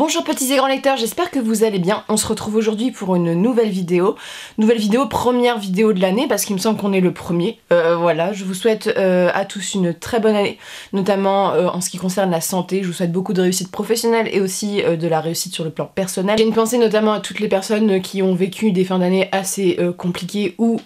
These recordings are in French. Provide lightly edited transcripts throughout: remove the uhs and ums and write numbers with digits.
Bonjour petits et grands lecteurs, j'espère que vous allez bien. On se retrouve aujourd'hui pour une nouvelle vidéo. Première vidéo de l'année parce qu'il me semble qu'on est le premier. Voilà, je vous souhaite à tous une très bonne année, notamment en ce qui concerne la santé. Je vous souhaite beaucoup de réussite professionnelle et aussi de la réussite sur le plan personnel. J'ai une pensée notamment à toutes les personnes qui ont vécu des fins d'année assez compliquées ou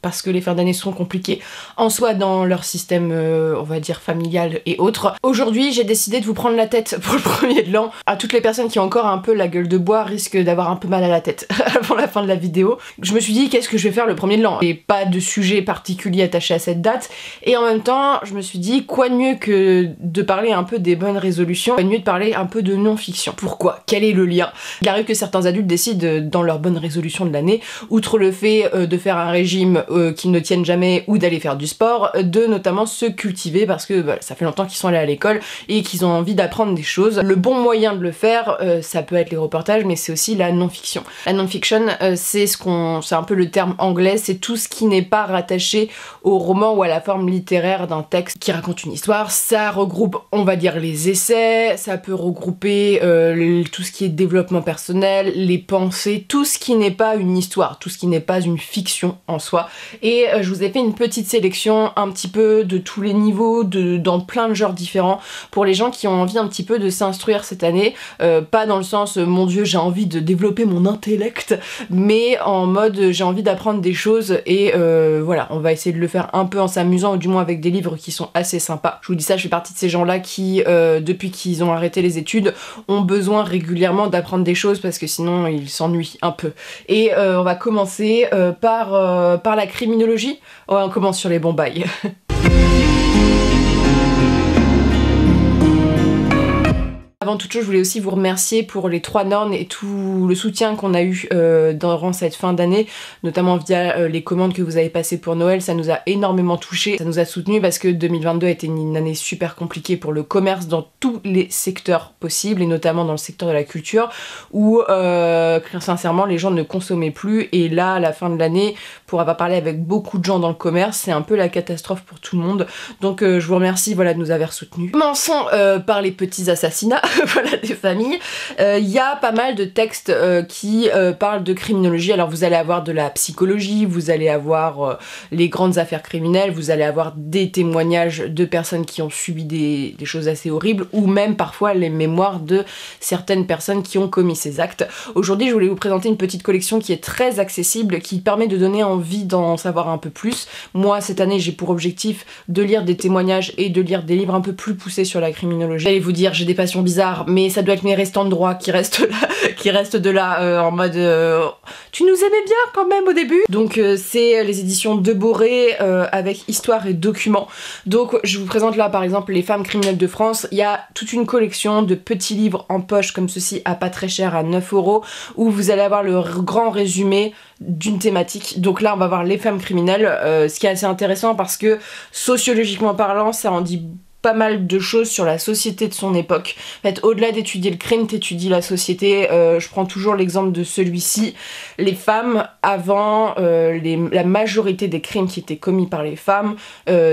parce que les fins d'année sont compliquées en soi dans leur système, on va dire, familial et autres. Aujourd'hui, j'ai décidé de vous prendre la tête pour le premier de l'an. À toutes les personnes qui ont encore un peu la gueule de bois risquent d'avoir un peu mal à la tête avant la fin de la vidéo. Je me suis dit, qu'est-ce que je vais faire le premier de l'an? Et pas de sujet particulier attaché à cette date. Et en même temps, je me suis dit, quoi de mieux que de parler un peu des bonnes résolutions, quoi de mieux de parler un peu de non-fiction. Pourquoi? Quel est le lien? Il arrive que certains adultes décident, dans leurs bonnes résolutions de l'année, outre le fait de faire un régime qui ne tiennent jamais ou d'aller faire du sport, de notamment se cultiver parce que voilà, ça fait longtemps qu'ils sont allés à l'école et qu'ils ont envie d'apprendre des choses. Le bon moyen de le faire, ça peut être les reportages, mais c'est aussi la non-fiction. La non-fiction, c'est un peu le terme anglais, c'est tout ce qui n'est pas rattaché au roman ou à la forme littéraire d'un texte qui raconte une histoire. Ça regroupe, on va dire, les essais, ça peut regrouper tout ce qui est développement personnel, les pensées, tout ce qui n'est pas une histoire, tout ce qui n'est pas une fiction en soi. Et je vous ai fait une petite sélection un petit peu de tous les niveaux, dans plein de genres différents, pour les gens qui ont envie un petit peu de s'instruire cette année, pas dans le sens mon dieu j'ai envie de développer mon intellect, mais en mode j'ai envie d'apprendre des choses et voilà, on va essayer de le faire un peu en s'amusant, ou du moins avec des livres qui sont assez sympas. Je vous dis ça, je fais partie de ces gens-là qui, depuis qu'ils ont arrêté les études, ont besoin régulièrement d'apprendre des choses parce que sinon ils s'ennuient un peu. Et on va commencer par la criminologie. Ouais, on commence sur les bons bails. Avant toute chose, je voulais aussi vous remercier pour les 3 Nornes et tout le soutien qu'on a eu durant cette fin d'année, notamment via les commandes que vous avez passées pour Noël. Ça nous a énormément touchés, ça nous a soutenus parce que 2022 a été une année super compliquée pour le commerce dans tous les secteurs possibles et notamment dans le secteur de la culture où sincèrement les gens ne consommaient plus, et là à la fin de l'année, pour avoir parlé avec beaucoup de gens dans le commerce, c'est un peu la catastrophe pour tout le monde. Donc je vous remercie, voilà, de nous avoir soutenus. Commençons par les petits assassinats. Voilà, des familles. Il y a pas mal de textes qui parlent de criminologie. Alors vous allez avoir de la psychologie, vous allez avoir les grandes affaires criminelles, vous allez avoir des témoignages de personnes qui ont subi des choses assez horribles, ou même parfois les mémoires de certaines personnes qui ont commis ces actes. Aujourd'hui, je voulais vous présenter une petite collection qui est très accessible, qui permet de donner envie d'en savoir un peu plus. Moi, cette année, j'ai pour objectif de lire des témoignages et de lire des livres un peu plus poussés sur la criminologie. J'allais vous dire, j'ai des passions bizarres, mais ça doit être mes restants de droit qui restent de là en mode tu nous aimais bien quand même au début. Donc c'est les éditions de Boré avec histoire et documents. Donc je vous présente là par exemple Les femmes criminelles de France. Il y a toute une collection de petits livres en poche comme ceci à pas très cher, à 9 € où vous allez avoir le grand résumé d'une thématique. Donc là on va voir les femmes criminelles, ce qui est assez intéressant parce que sociologiquement parlant ça en dit pas mal de choses sur la société de son époque. En fait, au-delà d'étudier le crime, t'étudies la société. Je prends toujours l'exemple de celui-ci. Les femmes, avant, la majorité des crimes qui étaient commis par les femmes,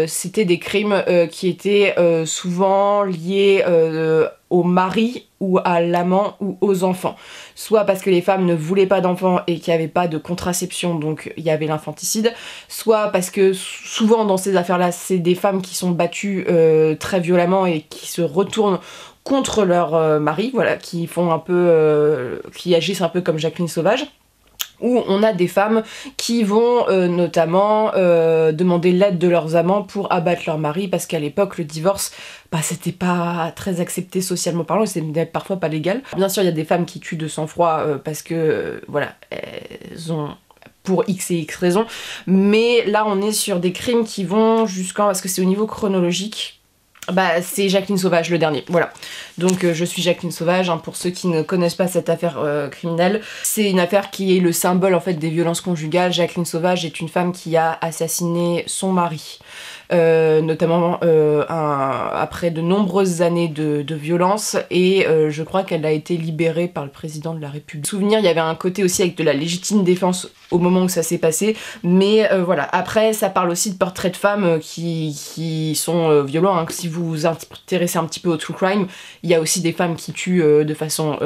c'était des crimes qui étaient souvent liés au mari ou à l'amant ou aux enfants. Soit parce que les femmes ne voulaient pas d'enfants et qu'il n'y avait pas de contraception, donc il y avait l'infanticide, soit parce que souvent dans ces affaires-là, c'est des femmes qui sont battues très violemment et qui se retournent contre leur mari, voilà, qui font un peu, qui agissent un peu comme Jacqueline Sauvage. Où on a des femmes qui vont notamment demander l'aide de leurs amants pour abattre leur mari, parce qu'à l'époque le divorce, bah, c'était pas très accepté socialement parlant, c'était parfois pas légal. Bien sûr il y a des femmes qui tuent de sang-froid parce que voilà, elles ont pour X et X raisons, mais là on est sur des crimes qui vont jusqu'en, parce que c'est au niveau chronologique, bah c'est Jacqueline Sauvage le dernier, voilà. Donc je suis Jacqueline Sauvage, hein, pour ceux qui ne connaissent pas cette affaire criminelle. C'est une affaire qui est le symbole en fait des violences conjugales. Jacqueline Sauvage est une femme qui a assassiné son mari, notamment après de nombreuses années de violence, et je crois qu'elle a été libérée par le président de la République. Souvenir, il y avait un côté aussi avec de la légitime défense au moment où ça s'est passé, mais voilà. Après ça parle aussi de portraits de femmes qui sont violents, hein. Si vous vous intéressez un petit peu au true crime, il y a aussi des femmes qui tuent de façon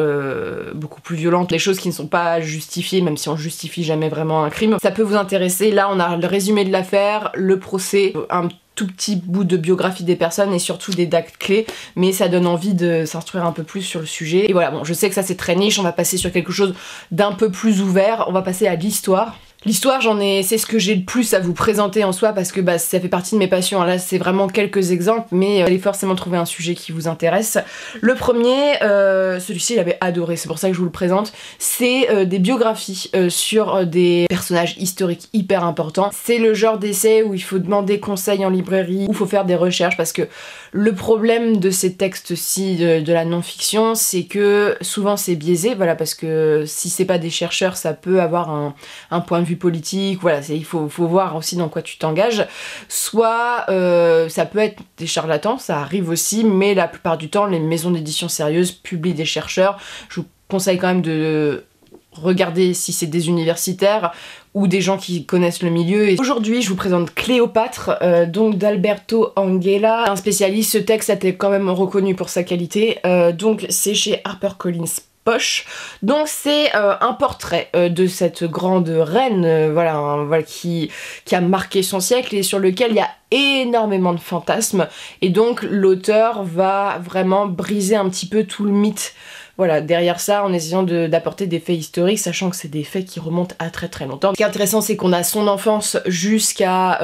beaucoup plus violente, des choses qui ne sont pas justifiées, même si on justifie jamais vraiment un crime. Ça peut vous intéresser. Là on a le résumé de l'affaire, le procès, un tout petit bout de biographie des personnes et surtout des dates clés, mais ça donne envie de s'instruire un peu plus sur le sujet. Et voilà, bon, je sais que ça c'est très niche, on va passer sur quelque chose d'un peu plus ouvert, on va passer à l'histoire. L'histoire, c'est ce que j'ai le plus à vous présenter en soi parce que bah, ça fait partie de mes passions. Là, c'est vraiment quelques exemples, mais allez forcément trouver un sujet qui vous intéresse. Le premier, celui-ci, j'avais adoré, c'est pour ça que je vous le présente. C'est des biographies sur des personnages historiques hyper importants. C'est le genre d'essai où il faut demander conseil en librairie, où il faut faire des recherches parce que le problème de ces textes-ci, de la non-fiction, c'est que souvent c'est biaisé, voilà, parce que si c'est pas des chercheurs, ça peut avoir un point de vue politique, voilà, il faut voir aussi dans quoi tu t'engages. Soit ça peut être des charlatans, ça arrive aussi, mais la plupart du temps, les maisons d'édition sérieuses publient des chercheurs. Je vous conseille quand même de regarder si c'est des universitaires ou des gens qui connaissent le milieu. Et aujourd'hui, je vous présente Cléopâtre, donc d'Alberto Angela, un spécialiste. Ce texte a été quand même reconnu pour sa qualité, donc c'est chez HarperCollins Poche. Donc c'est un portrait de cette grande reine, voilà, qui a marqué son siècle et sur lequel il y a énormément de fantasmes. Et donc l'auteur va vraiment briser un petit peu tout le mythe. Voilà, derrière ça, en essayant d'apporter des faits historiques, sachant que c'est des faits qui remontent à très très longtemps. Ce qui est intéressant, c'est qu'on a son enfance jusqu'à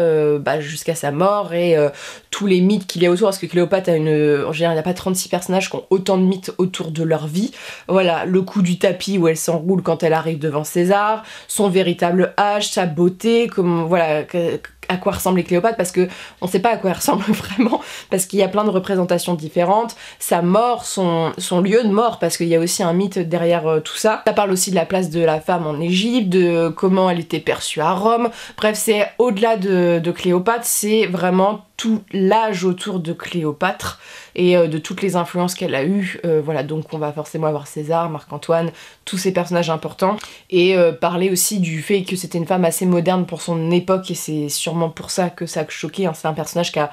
sa mort et tous les mythes qu'il y a autour, parce que Cléopâtre a en général, il n'y a pas 36 personnages qui ont autant de mythes autour de leur vie. Voilà, le coup du tapis où elle s'enroule quand elle arrive devant César, son véritable âge, sa beauté, comme voilà, à quoi ressemblait Cléopâtre, parce que on sait pas à quoi elle ressemble vraiment, parce qu'il y a plein de représentations différentes, sa mort, son lieu de mort, parce qu'il y a aussi un mythe derrière tout ça. Ça parle aussi de la place de la femme en Égypte, de comment elle était perçue à Rome, bref, c'est au-delà de Cléopâtre, c'est vraiment tout l'âge autour de Cléopâtre et de toutes les influences qu'elle a eues. Voilà, donc on va forcément avoir César, Marc-Antoine, tous ces personnages importants, et parler aussi du fait que c'était une femme assez moderne pour son époque, et c'est sûrement pour ça que ça a choqué, hein. C'est un personnage qui a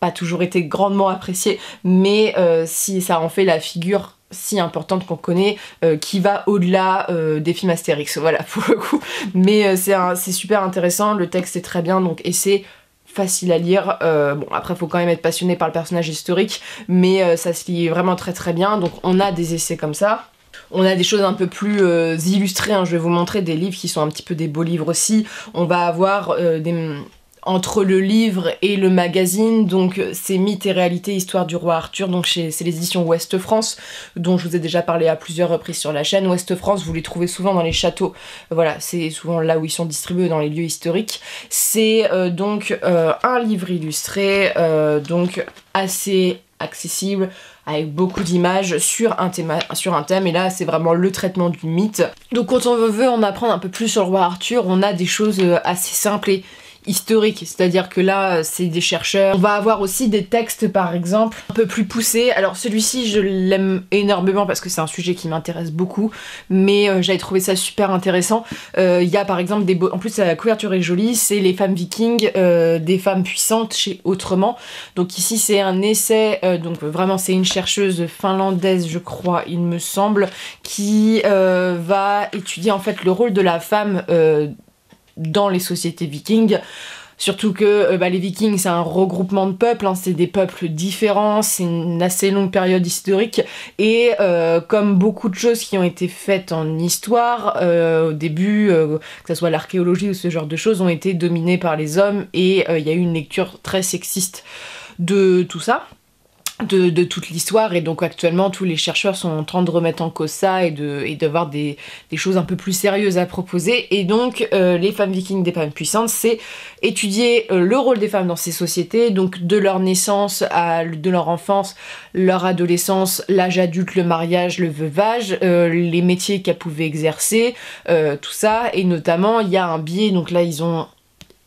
pas toujours été grandement apprécié, mais si ça en fait la figure si importante qu'on connaît, qui va au-delà des films Astérix, voilà, pour le coup. Mais c'est super intéressant, le texte est très bien, donc et c'est facile à lire. Bon, après faut quand même être passionné par le personnage historique, mais ça se lit vraiment très très bien. Donc on a des essais comme ça. On a des choses un peu plus illustrées, hein. Je vais vous montrer des livres qui sont un petit peu des beaux livres aussi. On va avoir entre le livre et le magazine, donc c'est Mythes et réalité, histoire du roi Arthur, donc c'est les éditions Ouest France, dont je vous ai déjà parlé à plusieurs reprises sur la chaîne. Ouest France, vous les trouvez souvent dans les châteaux, voilà, c'est souvent là où ils sont distribués, dans les lieux historiques. C'est donc un livre illustré, donc assez accessible, avec beaucoup d'images sur un thème, et là c'est vraiment le traitement du mythe. Donc quand on veut en apprendre un peu plus sur le roi Arthur, on a des choses assez simples et historique, c'est-à-dire que là c'est des chercheurs. On va avoir aussi des textes par exemple un peu plus poussés. Alors celui-ci je l'aime énormément parce que c'est un sujet qui m'intéresse beaucoup, mais j'avais trouvé ça super intéressant. Il y a par exemple en plus la couverture est jolie, c'est les femmes vikings, des femmes puissantes chez Autrement. Donc ici c'est un essai, donc vraiment c'est une chercheuse finlandaise je crois il me semble, qui va étudier en fait le rôle de la femme dans les sociétés vikings. Surtout que les vikings c'est un regroupement de peuples, hein, c'est des peuples différents, c'est une assez longue période historique, et comme beaucoup de choses qui ont été faites en histoire, au début, que ce soit l'archéologie ou ce genre de choses, ont été dominées par les hommes, et il y a eu une lecture très sexiste de tout ça. De toute l'histoire, et donc actuellement tous les chercheurs sont en train de remettre en cause ça et d'avoir des choses un peu plus sérieuses à proposer. Et donc les femmes vikings, des femmes puissantes, c'est étudier le rôle des femmes dans ces sociétés, donc de leur naissance de leur enfance, leur adolescence, l'âge adulte, le mariage, le veuvage, les métiers qu'elles pouvaient exercer, tout ça. Et notamment il y a un biais, donc là ils ont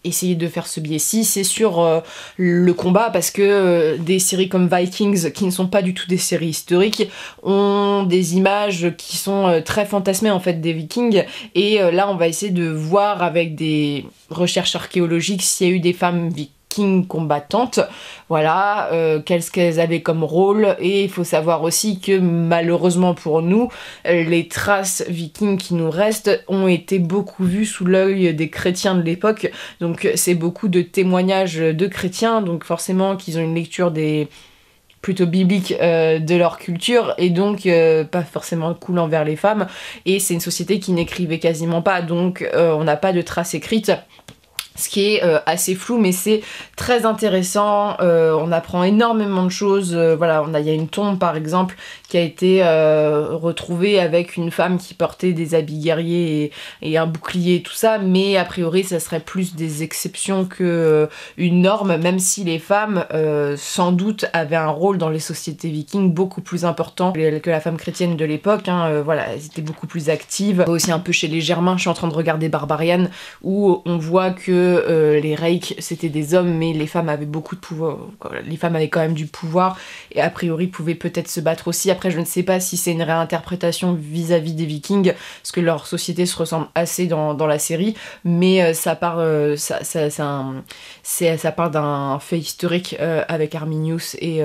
essayé de faire ce biais-ci, c'est sur le combat, parce que des séries comme Vikings, qui ne sont pas du tout des séries historiques, ont des images qui sont très fantasmées en fait des Vikings, et là on va essayer de voir avec des recherches archéologiques s'il y a eu des femmes vikings combattantes, voilà, qu'est-ce qu'elles avaient comme rôle. Et il faut savoir aussi que malheureusement pour nous, les traces vikings qui nous restent ont été beaucoup vues sous l'œil des chrétiens de l'époque, donc c'est beaucoup de témoignages de chrétiens, donc forcément qu'ils ont une lecture des plutôt biblique de leur culture, et donc pas forcément cool envers les femmes, et c'est une société qui n'écrivait quasiment pas, donc on n'a pas de traces écrites, ce qui est assez flou, mais c'est très intéressant. On apprend énormément de choses. Voilà, il y a une tombe par exemple qui a été retrouvée avec une femme qui portait des habits guerriers et un bouclier et tout ça, mais a priori ça serait plus des exceptions que une norme, même si les femmes sans doute avaient un rôle dans les sociétés vikings beaucoup plus important que la femme chrétienne de l'époque, hein. Voilà, elles étaient beaucoup plus actives. Aussi un peu chez les Germains, je suis en train de regarder Barbarian, où on voit que les Reik c'était des hommes, mais les femmes avaient beaucoup de pouvoir, les femmes avaient quand même du pouvoir, et a priori pouvaient peut-être se battre aussi. Après je ne sais pas si c'est une réinterprétation vis-à-vis des Vikings, parce que leur société se ressemble assez dans la série, mais ça part d'un fait historique avec Arminius et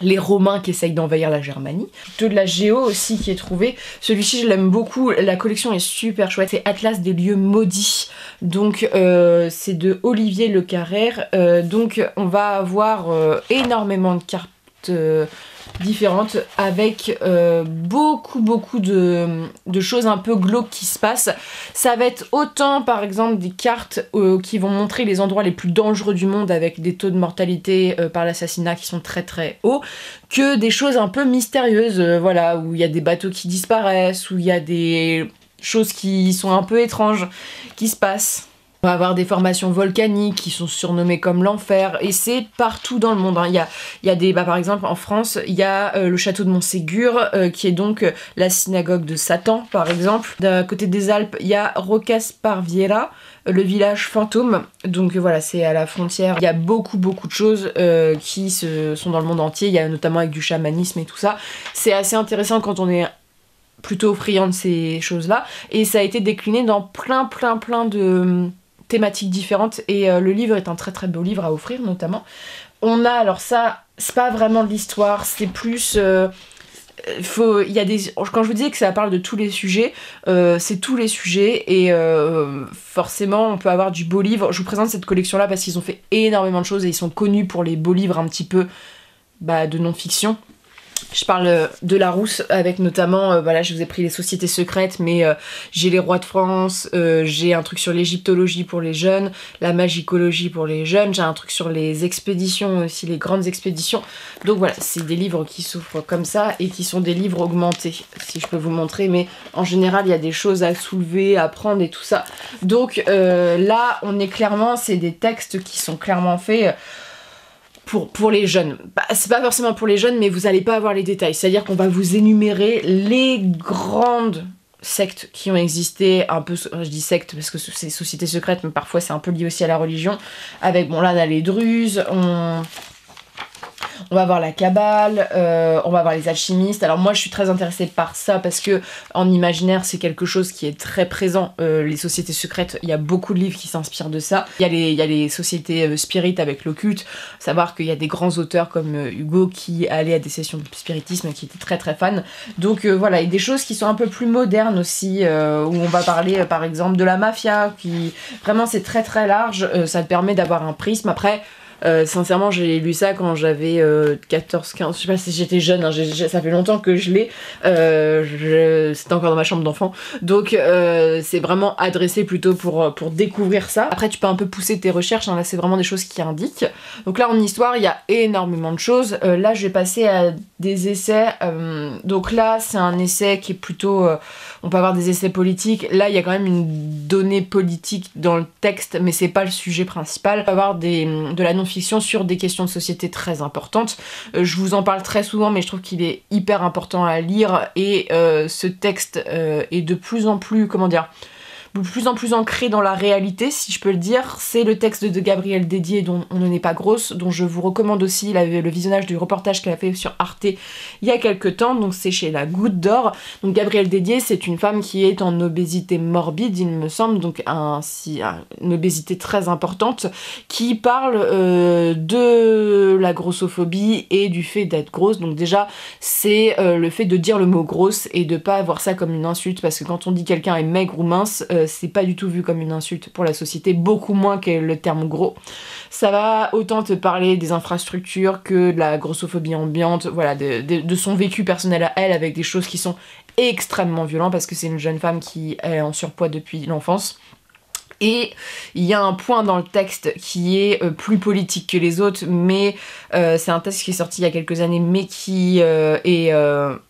les Romains qui essayent d'envahir la Germanie. De la géo aussi qui est trouvée. Celui-ci je l'aime beaucoup, la collection est super chouette. C'est Atlas des lieux maudits. Donc c'est de Olivier Le Carrère. Donc on va avoir énormément de cartes différentes, avec beaucoup de choses un peu glauques qui se passent. Ça va être autant par exemple des cartes qui vont montrer les endroits les plus dangereux du monde avec des taux de mortalité par l'assassinat qui sont très hauts, que des choses un peu mystérieuses, voilà, où il y a des bateaux qui disparaissent, où il y a des choses qui sont un peu étranges qui se passent. On va avoir des formations volcaniques qui sont surnommées comme l'enfer, et c'est partout dans le monde, hein. Il y a des, par exemple en France, il y a le château de Montségur, qui est donc la synagogue de Satan par exemple. D'un côté des Alpes, il y a Rocasparviera, le village fantôme, donc voilà, c'est à la frontière. Il y a beaucoup de choses qui sont dans le monde entier, il y a notamment avec du chamanisme et tout ça. C'est assez intéressant quand on est plutôt friand de ces choses-là, et ça a été décliné dans plein de thématiques différentes, et le livre est un très beau livre à offrir notamment. On a, alors ça, c'est pas vraiment de l'histoire, c'est plus... il y a des... Quand je vous disais que ça parle de tous les sujets, c'est tous les sujets, et forcément on peut avoir du beau livre. Je vous présente cette collection là parce qu'ils ont fait énormément de choses, et ils sont connus pour les beaux livres un petit peu de non-fiction. Je parle de Larousse, avec notamment, voilà, je vous ai pris les sociétés secrètes, mais j'ai les rois de France, j'ai un truc sur l'égyptologie pour les jeunes, la magicologie pour les jeunes, j'ai un truc sur les expéditions aussi, les grandes expéditions. Donc voilà, c'est des livres qui s'ouvrent comme ça, et qui sont des livres augmentés, si je peux vous montrer, mais en général il y a des choses à soulever, à prendre et tout ça. Donc là, on est clairement, c'est des textes qui sont clairement faits... Pour les jeunes. C'est pas forcément pour les jeunes, mais vous allez pas avoir les détails. C'est-à-dire qu'on va vous énumérer les grandes sectes qui ont existé, un peu, je dis sectes parce que c'est sociétés secrètes, mais parfois c'est un peu lié aussi à la religion. Avec, bon là on a les Druzes, on va voir la Kabbale, on va voir les alchimistes. Alors moi je suis très intéressée par ça parce que en imaginaire c'est quelque chose qui est très présent. Les sociétés secrètes, il y a beaucoup de livres qui s'inspirent de ça. Il y a les sociétés spirites avec l'occulte. Savoir qu'il y a des grands auteurs comme Hugo qui allaient à des sessions de spiritisme, qui étaient très fans. Donc voilà, et des choses qui sont un peu plus modernes aussi, où on va parler par exemple de la mafia, qui vraiment c'est très large. Ça te permet d'avoir un prisme. Après, sincèrement j'ai lu ça quand j'avais 14-15, je sais pas si j'étais jeune, hein, ça fait longtemps que je l'ai, c'était encore dans ma chambre d'enfant, donc c'est vraiment adressé plutôt pour découvrir ça. Après tu peux un peu pousser tes recherches, hein, là c'est vraiment des choses qui indiquent. Donc là en histoire il y a énormément de choses, là je vais passer à des essais, donc là c'est un essai qui est plutôt, on peut avoir des essais politiques, là il y a quand même une donnée politique dans le texte, mais c'est pas le sujet principal. On peut avoir de la non-fiction sur des questions de société très importantes. Je vous en parle très souvent, mais je trouve qu'il est hyper important à lire, et ce texte est de plus en plus, comment dire, de plus en plus ancré dans la réalité, si je peux le dire. C'est le texte de Gabrielle Dédier, dont On ne n'est pas grosse, dont je vous recommande aussi le visionnage du reportage qu'elle a fait sur Arte il y a quelques temps, donc c'est chez La Goutte d'Or. Donc Gabrielle Dédier, c'est une femme qui est en obésité morbide, il me semble, donc une obésité très importante, qui parle de la grossophobie et du fait d'être grosse. Donc déjà, c'est le fait de dire le mot grosse et de pas voir ça comme une insulte, parce que quand on dit quelqu'un est maigre ou mince, c'est pas du tout vu comme une insulte pour la société, beaucoup moins que le terme gros. Ça va autant te parler des infrastructures que de la grossophobie ambiante, voilà, de son vécu personnel à elle, avec des choses qui sont extrêmement violentes, parce que c'est une jeune femme qui est en surpoids depuis l'enfance. Et il y a un point dans le texte qui est plus politique que les autres, mais c'est un texte qui est sorti il y a quelques années, mais qui est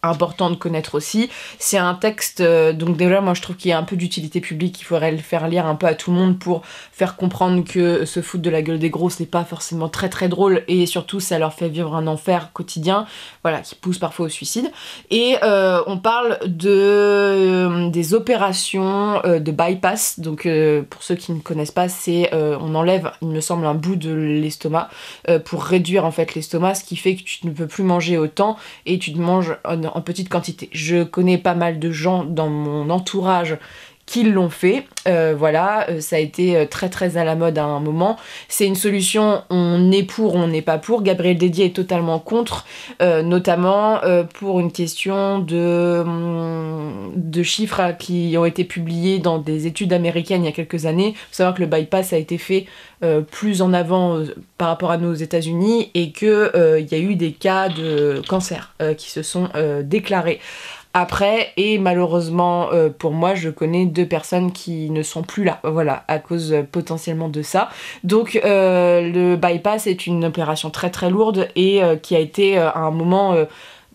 important de connaître aussi. C'est un texte, donc déjà moi je trouve qu'il y a un peu d'utilité publique, il faudrait le faire lire un peu à tout le monde pour faire comprendre que se foutre de la gueule des gros, c'est pas forcément très très drôle, et surtout ça leur fait vivre un enfer quotidien, voilà, qui pousse parfois au suicide. Et on parle des opérations de bypass, donc pour ceux qui ne connaissent pas, c'est on enlève, il me semble, un bout de l'estomac pour réduire en fait l'estomac, ce qui fait que tu ne peux plus manger autant et tu te manges en petite quantité. Je connais pas mal de gens dans mon entourage qui l'ont fait, voilà, ça a été très très à la mode à un moment. C'est une solution, on est pour, on n'est pas pour. Gabrielle Dédier est totalement contre, notamment pour une question de chiffres qui ont été publiés dans des études américaines il y a quelques années. Il faut savoir que le bypass a été fait plus en avant par rapport à nous aux États-Unis, et qu'il y a eu des cas de cancer qui se sont déclarés après, et malheureusement pour moi, je connais 2 personnes qui ne sont plus là, voilà, à cause potentiellement de ça. Donc le bypass est une opération très très lourde et qui a été à un moment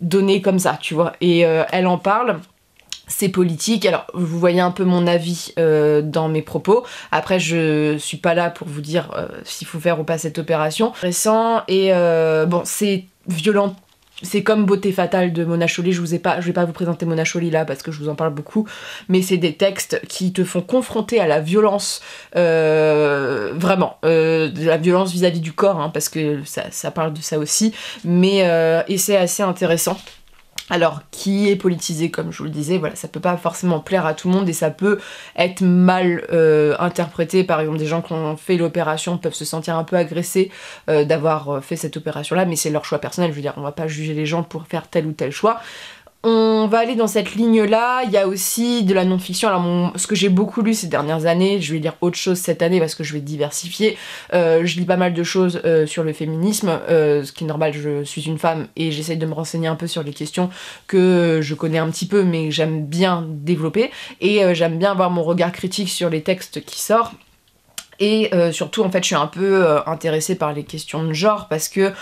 donnée comme ça, tu vois. Et elle en parle. C'est politique, alors vous voyez un peu mon avis dans mes propos. Après, je suis pas là pour vous dire s'il faut faire ou pas cette opération. Récent, et bon, c'est violent. C'est comme Beauté fatale de Mona Chollet, je vais pas vous présenter Mona Chollet là parce que je vous en parle beaucoup, mais c'est des textes qui te font confronter à la violence, vraiment, de la violence vis-à-vis du corps, hein, parce que ça parle de ça aussi, mais et c'est assez intéressant. Alors, qui est politisé, comme je vous le disais, voilà, ça peut pas forcément plaire à tout le monde et ça peut être mal interprété. Par exemple, des gens qui ont fait l'opération peuvent se sentir un peu agressés d'avoir fait cette opération-là, mais c'est leur choix personnel. Je veux dire, on va pas juger les gens pour faire tel ou tel choix. On va aller dans cette ligne-là. Il y a aussi de la non-fiction. Alors, ce que j'ai beaucoup lu ces dernières années, je vais lire autre chose cette année parce que je vais diversifier. Je lis pas mal de choses sur le féminisme, ce qui est normal, je suis une femme et j'essaye de me renseigner un peu sur les questions que je connais un petit peu, mais j'aime bien développer. Et j'aime bien avoir mon regard critique sur les textes qui sortent. Et surtout, en fait, je suis un peu intéressée par les questions de genre parce que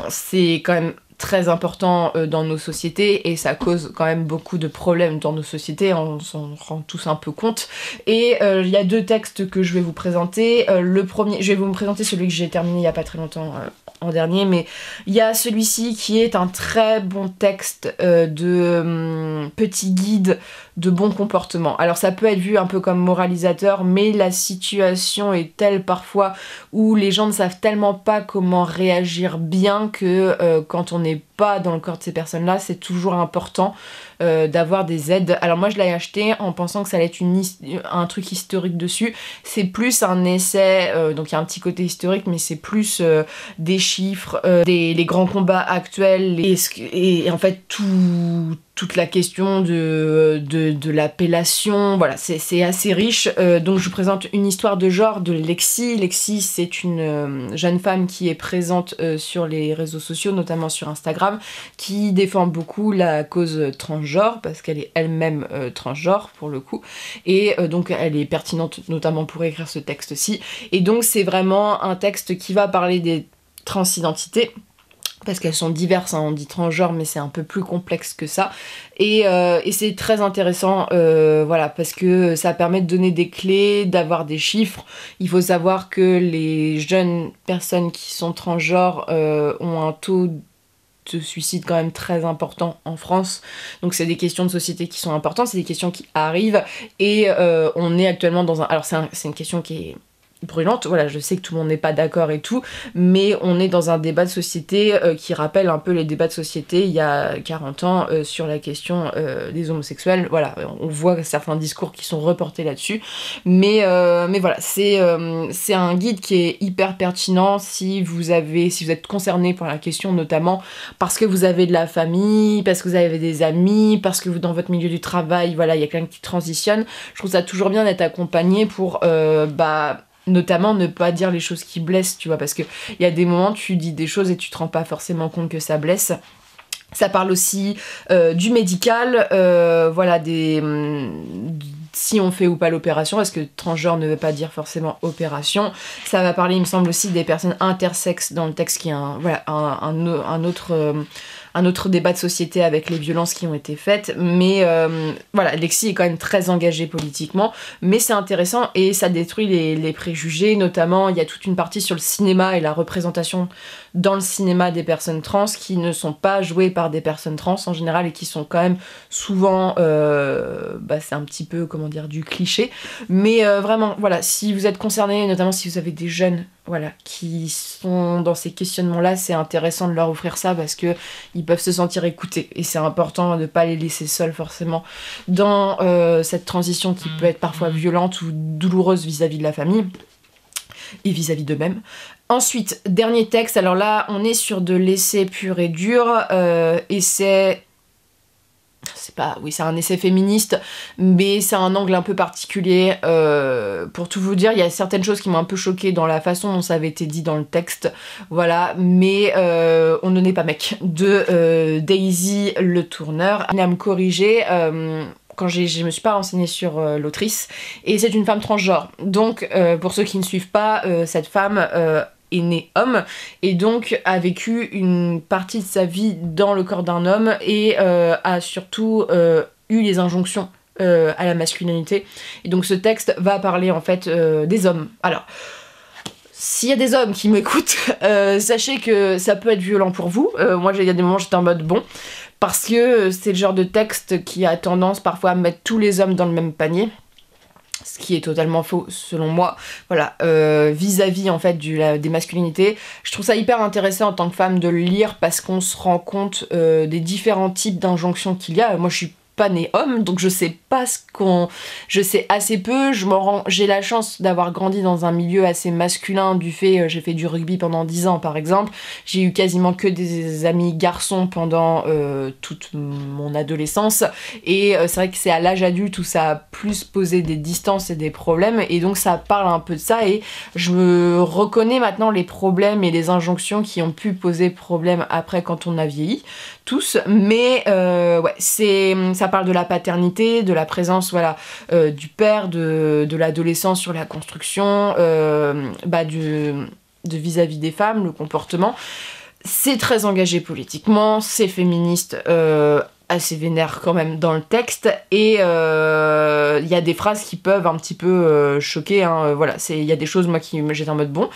c'est quand même très important dans nos sociétés et ça cause quand même beaucoup de problèmes dans nos sociétés, on s'en rend tous un peu compte. Et il y a 2 textes que je vais vous présenter. Le premier, je vais vous présenter celui que j'ai terminé il y a pas très longtemps en dernier, mais il y a celui-ci qui est un très bon texte de petit guide de bon comportement. Alors ça peut être vu un peu comme moralisateur, mais la situation est telle parfois où les gens ne savent tellement pas comment réagir bien que quand on n'est pas dans le corps de ces personnes-là, c'est toujours important d'avoir des aides. Alors moi je l'ai acheté en pensant que ça allait être un truc historique dessus. C'est plus un essai, donc il y a un petit côté historique, mais c'est plus des chiffres, les grands combats actuels, et en fait toute la question de l'appellation, voilà, c'est assez riche. Donc je vous présente une histoire de genre de Lexi. Lexi, c'est une jeune femme qui est présente sur les réseaux sociaux, notamment sur Instagram, qui défend beaucoup la cause transgenre, parce qu'elle est elle-même transgenre pour le coup, et donc elle est pertinente notamment pour écrire ce texte-ci. Et donc c'est vraiment un texte qui va parler des transidentités, parce qu'elles sont diverses, hein, on dit transgenre, mais c'est un peu plus complexe que ça. Et c'est très intéressant, voilà, parce que ça permet de donner des clés, d'avoir des chiffres. Il faut savoir que les jeunes personnes qui sont transgenres ont un taux de suicide quand même très important en France. Donc c'est des questions de société qui sont importantes, c'est des questions qui arrivent et on est actuellement dans un... Alors c'est une question qui est brûlante, voilà, je sais que tout le monde n'est pas d'accord et tout, mais on est dans un débat de société qui rappelle un peu les débats de société il y a 40 ans sur la question des homosexuels. Voilà, on voit certains discours qui sont reportés là-dessus, mais voilà, c'est un guide qui est hyper pertinent si vous êtes concerné par la question, notamment parce que vous avez de la famille, parce que vous avez des amis, parce que vous, dans votre milieu du travail, voilà, il y a quelqu'un qui transitionne. Je trouve ça toujours bien d'être accompagné pour notamment ne pas dire les choses qui blessent, tu vois, parce que il y a des moments tu dis des choses et tu te rends pas forcément compte que ça blesse. Ça parle aussi du médical, voilà, si on fait ou pas l'opération, parce que transgenre ne veut pas dire forcément opération. Ça va parler, il me semble, aussi des personnes intersexes dans le texte, qui est un autre débat de société avec les violences qui ont été faites, mais voilà, Lexi est quand même très engagée politiquement, mais c'est intéressant et ça détruit les préjugés, notamment il y a toute une partie sur le cinéma et la représentation dans le cinéma des personnes trans qui ne sont pas jouées par des personnes trans en général et qui sont quand même souvent, c'est un petit peu, comment dire, du cliché, mais vraiment, voilà, si vous êtes concerné, notamment si vous avez des jeunes, voilà, qui sont dans ces questionnements-là, c'est intéressant de leur offrir ça parce que ils peuvent se sentir écoutés et c'est important de ne pas les laisser seuls forcément dans cette transition qui peut être parfois violente ou douloureuse vis-à-vis de la famille et vis-à-vis d'eux-mêmes. Ensuite, dernier texte, alors là on est sur de l'essai pur et dur et c'est un essai féministe, mais c'est un angle un peu particulier. Pour tout vous dire, il y a certaines choses qui m'ont un peu choquée dans la façon dont ça avait été dit dans le texte, voilà, mais on ne naît pas mec, de Daisy Le Tourneur. À me corriger, quand je me suis pas renseignée sur l'autrice, et c'est une femme transgenre. Donc, pour ceux qui ne suivent pas, cette femme est née homme et donc a vécu une partie de sa vie dans le corps d'un homme et a surtout eu les injonctions à la masculinité. Et donc ce texte va parler en fait des hommes. Alors, s'il y a des hommes qui m'écoutent, sachez que ça peut être violent pour vous. Moi, il y a des moments où j'étais en mode bon, parce que c'est le genre de texte qui a tendance parfois à mettre tous les hommes dans le même panier. Ce qui est totalement faux selon moi, voilà, vis-à-vis en fait des masculinités. Je trouve ça hyper intéressant en tant que femme de le lire parce qu'on se rend compte des différents types d'injonctions qu'il y a. Moi je suis pas née homme, donc je sais pas je sais assez peu, j'ai la chance d'avoir grandi dans un milieu assez masculin du fait, j'ai fait du rugby pendant 10 ans par exemple, j'ai eu quasiment que des amis garçons pendant toute mon adolescence, et c'est vrai que c'est à l'âge adulte où ça a plus posé des distances et des problèmes, et donc ça parle un peu de ça, et je me reconnais maintenant les problèmes et les injonctions qui ont pu poser problème après quand on a vieilli, tous, mais ouais, ça parle de la paternité, de la présence, voilà, du père, de l'adolescent sur la construction, de vis-à-vis des femmes, le comportement. C'est très engagé politiquement, c'est féministe, assez vénère quand même dans le texte, et il y a des phrases qui peuvent un petit peu choquer, hein, voilà, il y a des choses moi qui j'étais en mode bon,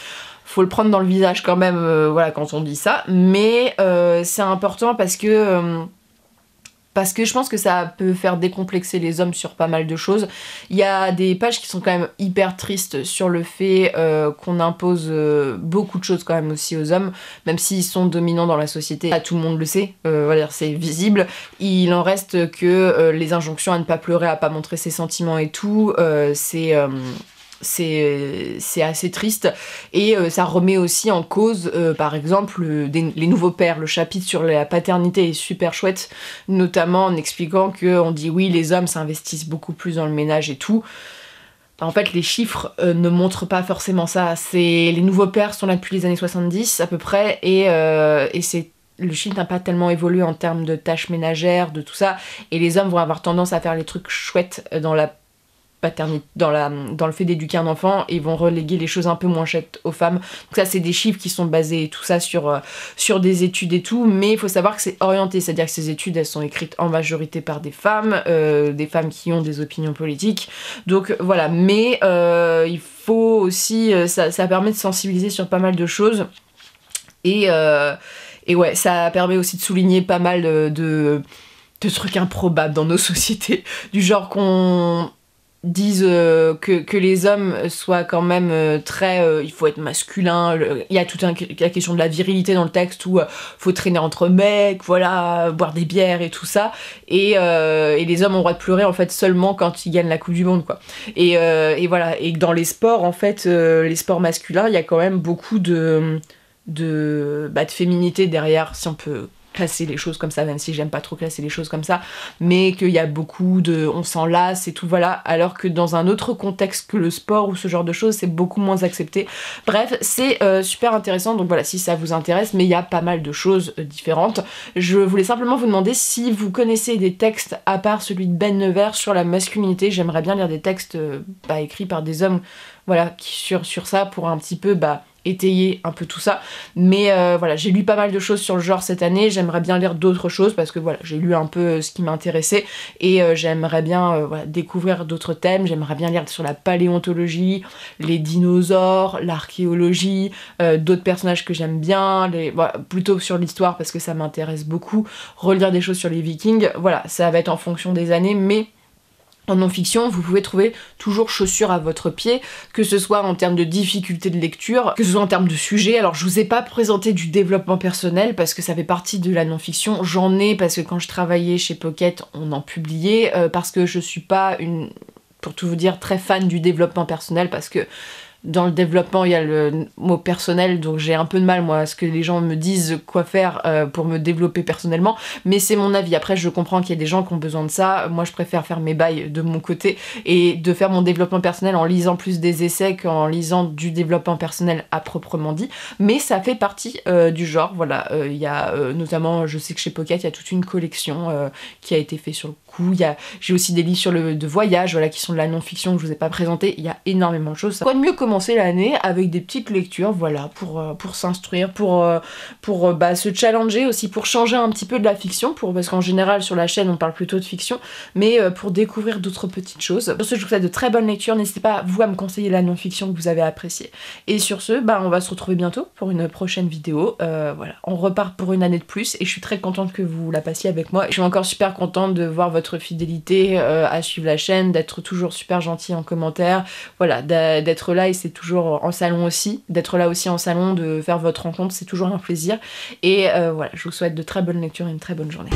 faut le prendre dans le visage quand même, voilà, quand on dit ça, mais c'est important parce que je pense que ça peut faire décomplexer les hommes sur pas mal de choses. Il y a des pages qui sont quand même hyper tristes sur le fait qu'on impose beaucoup de choses quand même aussi aux hommes, même s'ils sont dominants dans la société. Tout le monde le sait, voilà, c'est visible. Il en reste que les injonctions à ne pas pleurer, à pas montrer ses sentiments et tout, c'est assez triste, et ça remet aussi en cause par exemple les nouveaux pères. Le chapitre sur la paternité est super chouette, notamment en expliquant qu'on dit oui, les hommes s'investissent beaucoup plus dans le ménage et tout. En fait, les chiffres ne montrent pas forcément ça. Les nouveaux pères sont là depuis les années 70 à peu près, et le chiffre n'a pas tellement évolué en termes de tâches ménagères, de tout ça, et les hommes vont avoir tendance à faire les trucs chouettes dans la paternité, dans le fait d'éduquer un enfant, et vont reléguer les choses un peu moins chouettes aux femmes. Donc ça, c'est des chiffres qui sont basés et tout ça sur des études et tout, mais il faut savoir que c'est orienté, c'est-à-dire que ces études, elles sont écrites en majorité par des femmes qui ont des opinions politiques, donc voilà, mais il faut aussi, ça permet de sensibiliser sur pas mal de choses, et Et ouais, ça permet aussi de souligner pas mal de trucs improbables dans nos sociétés, du genre qu'on dise que les hommes soient quand même très... il faut être masculin, il y a toute la question de la virilité dans le texte où faut traîner entre mecs, voilà, boire des bières et tout ça, et les hommes ont le droit de pleurer en fait seulement quand ils gagnent la Coupe du Monde, quoi. Et voilà, et dans les sports, en fait, les sports masculins, il y a quand même beaucoup de féminité derrière, si on peut classer les choses comme ça, même si j'aime pas trop classer les choses comme ça, mais qu'il y a beaucoup de on s'en lasse et tout, voilà, alors que dans un autre contexte que le sport ou ce genre de choses, c'est beaucoup moins accepté. Bref, c'est super intéressant, donc voilà, si ça vous intéresse, mais il y a pas mal de choses différentes. Je voulais simplement vous demander si vous connaissez des textes, à part celui de Ben Nevers sur la masculinité. J'aimerais bien lire des textes écrits par des hommes, voilà, sur ça, pour un petit peu étayer un peu tout ça, mais voilà, j'ai lu pas mal de choses sur le genre cette année, j'aimerais bien lire d'autres choses parce que voilà, j'ai lu un peu ce qui m'intéressait et j'aimerais bien voilà, découvrir d'autres thèmes, j'aimerais bien lire sur la paléontologie, les dinosaures, l'archéologie, d'autres personnages que j'aime bien, voilà, plutôt sur l'histoire parce que ça m'intéresse beaucoup, relire des choses sur les Vikings, voilà, ça va être en fonction des années, mais en non-fiction, vous pouvez trouver toujours chaussures à votre pied, que ce soit en termes de difficulté de lecture, que ce soit en termes de sujet. Alors je vous ai pas présenté du développement personnel parce que ça fait partie de la non-fiction, j'en ai parce que quand je travaillais chez Pocket, on en publiait, parce que je suis pas pour tout vous dire, très fan du développement personnel parce que dans le développement, il y a le mot personnel, donc j'ai un peu de mal, moi, à ce que les gens me disent quoi faire pour me développer personnellement, mais c'est mon avis. Après, je comprends qu'il y a des gens qui ont besoin de ça. Moi, je préfère faire mes bails de mon côté et de faire mon développement personnel en lisant plus des essais qu'en lisant du développement personnel à proprement dit, mais ça fait partie du genre, voilà. Il y a notamment, je sais que chez Pocket, il y a toute une collection qui a été faite sur le coup. J'ai aussi des livres de voyage, voilà, qui sont de la non-fiction que je vous ai pas présenté. Il y a énormément de choses. Quoi de mieux commencer l'année avec des petites lectures, voilà, pour s'instruire, pour se challenger aussi, pour changer un petit peu de la fiction, parce qu'en général sur la chaîne on parle plutôt de fiction, mais pour découvrir d'autres petites choses. Sur ce, je vous souhaite de très bonnes lectures, n'hésitez pas vous à me conseiller la non-fiction que vous avez appréciée. Et sur ce, on va se retrouver bientôt pour une prochaine vidéo. Voilà, on repart pour une année de plus et je suis très contente que vous la passiez avec moi. Je suis encore super contente de voir votre fidélité à suivre la chaîne, d'être toujours super gentil en commentaire, voilà, d'être là, et c'est toujours en salon aussi, d'être là aussi en salon, de faire votre rencontre, c'est toujours un plaisir. Et voilà, je vous souhaite de très bonnes lectures et une très bonne journée.